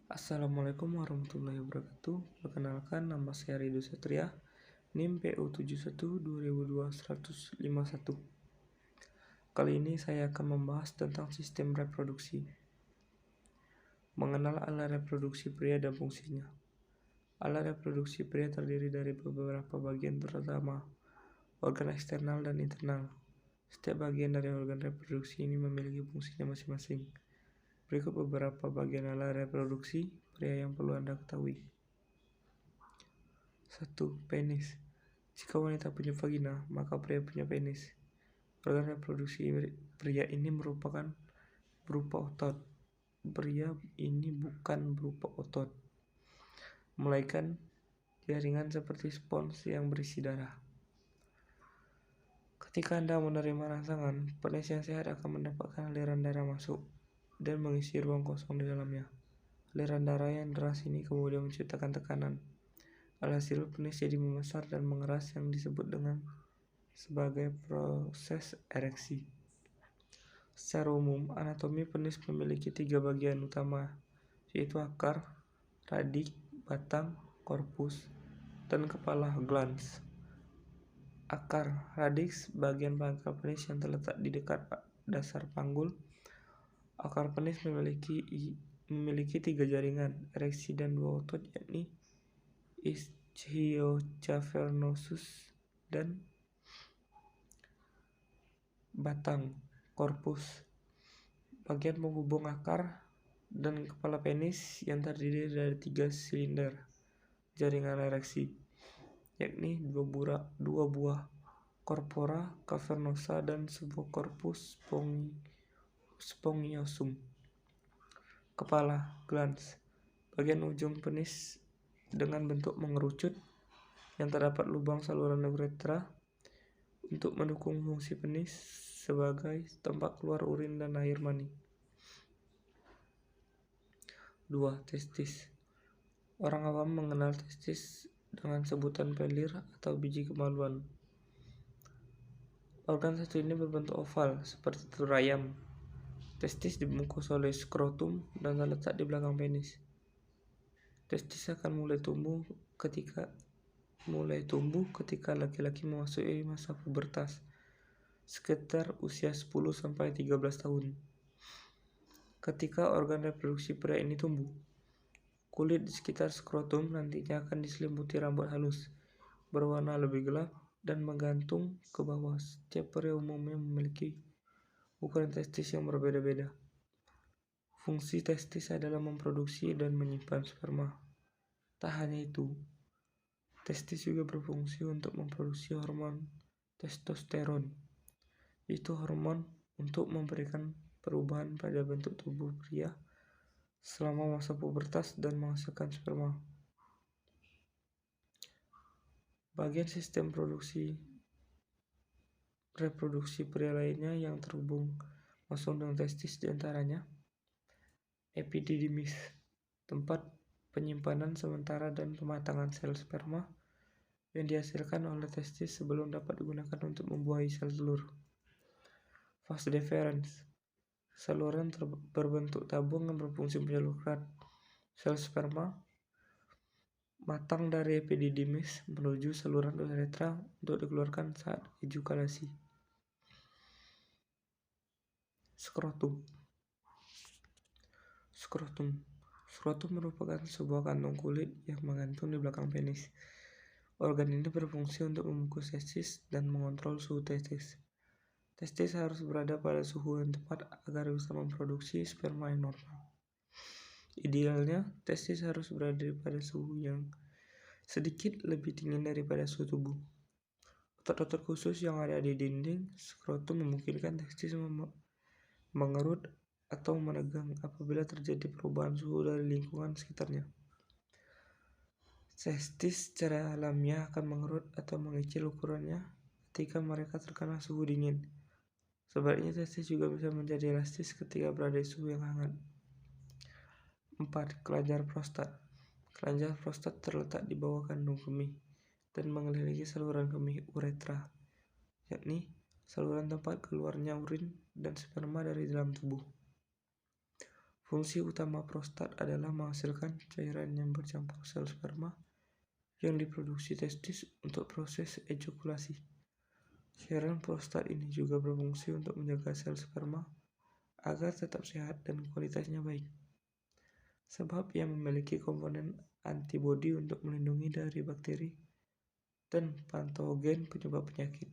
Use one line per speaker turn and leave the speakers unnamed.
Assalamualaikum warahmatullahi wabarakatuh. Perkenalkan, nama saya Ridho Satria, NIM PU71202151. Kali ini saya akan membahas tentang sistem reproduksi. Mengenal alat reproduksi pria dan fungsinya. Alat reproduksi pria terdiri dari beberapa bagian, terutama organ eksternal dan internal. Setiap bagian dari organ reproduksi ini memiliki fungsinya masing-masing. Berikut beberapa bagian alat reproduksi pria yang perlu Anda ketahui. 1. Penis. Jika wanita punya vagina, maka pria punya penis. Organ reproduksi pria ini berupa otot. Pria ini bukan berupa otot, melainkan jaringan seperti spons yang berisi darah. Ketika Anda menerima rangsangan, penis yang sehat akan mendapatkan aliran darah masuk dan mengisi ruang kosong di dalamnya. Aliran darah yang deras ini kemudian menciptakan tekanan. Alhasil, penis jadi membesar dan mengeras yang disebut sebagai proses ereksi. Secara umum, anatomi penis memiliki 3 bagian utama, yaitu akar, radik, batang, korpus, dan kepala, glans. Akar, radix, bagian pangkal penis yang terletak di dekat dasar panggul. Akar penis memiliki 3 jaringan ereksi dan 2 otot, yakni ischiocavernosus dan batang, korpus, bagian penghubung akar dan kepala penis yang terdiri dari 3 silinder jaringan ereksi, yakni 2 buah corpora cavernosa dan sebuah corpus spongiosum. Kepala, glans, bagian ujung penis dengan bentuk mengerucut yang terdapat lubang saluran uretra untuk mendukung fungsi penis sebagai tempat keluar urin dan air mani. 2. Testis. Orang awam mengenal testis dengan sebutan pelir atau biji kemaluan. Organ satu ini berbentuk oval seperti telur ayam. Testis dibungkus oleh skrotum dan terletak di belakang penis. Testis akan mulai tumbuh ketika laki-laki memasuki masa pubertas, sekitar usia 10-13 tahun. Ketika organ reproduksi pria ini tumbuh, kulit di sekitar skrotum nantinya akan diselimuti rambut halus, berwarna lebih gelap, dan menggantung ke bawah. Setiap pria umumnya memiliki ukuran testis yang berbeda-beda. Fungsi testis adalah memproduksi dan menyimpan sperma. Tak hanya itu, testis juga berfungsi untuk memproduksi hormon testosteron, yaitu hormon untuk memberikan perubahan pada bentuk tubuh pria selama masa pubertas dan menghasilkan sperma. Bagian sistem reproduksi pria lainnya yang terhubung langsung dengan testis diantaranya epididymis, tempat penyimpanan sementara dan pematangan sel sperma yang dihasilkan oleh testis sebelum dapat digunakan untuk membuahi sel telur. Vas deferens, saluran berbentuk tabung yang berfungsi menyalurkan sel sperma matang dari epididymis menuju saluran uretra untuk dikeluarkan saat ejakulasi. Skrotum merupakan sebuah kantung kulit yang menggantung di belakang penis. Organ ini berfungsi untuk membungkus testis dan mengontrol suhu testis. Testis harus berada pada suhu yang tepat agar bisa memproduksi sperma yang normal. Idealnya, testis harus berada pada suhu yang sedikit lebih dingin daripada suhu tubuh. Otot-otot khusus yang ada di dinding skrotum memungkinkan testis mengerut atau menegang apabila terjadi perubahan suhu dari lingkungan sekitarnya. Testis secara alamiah akan mengerut atau mengecil ukurannya ketika mereka terkena suhu dingin. Sebaliknya, testis juga bisa menjadi elastis ketika berada di suhu yang hangat. 4. Kelenjar prostat. Kelenjar prostat terletak di bawah kandung kemih dan mengelilingi saluran kemih uretra, yakni saluran tempat keluarnya urin dan sperma dari dalam tubuh. Fungsi utama prostat adalah menghasilkan cairan yang bercampur sel sperma yang diproduksi testis untuk proses ejakulasi. Cairan prostat ini juga berfungsi untuk menjaga sel sperma agar tetap sehat dan kualitasnya baik, sebab ia memiliki komponen antibodi untuk melindungi dari bakteri dan patogen penyebab penyakit.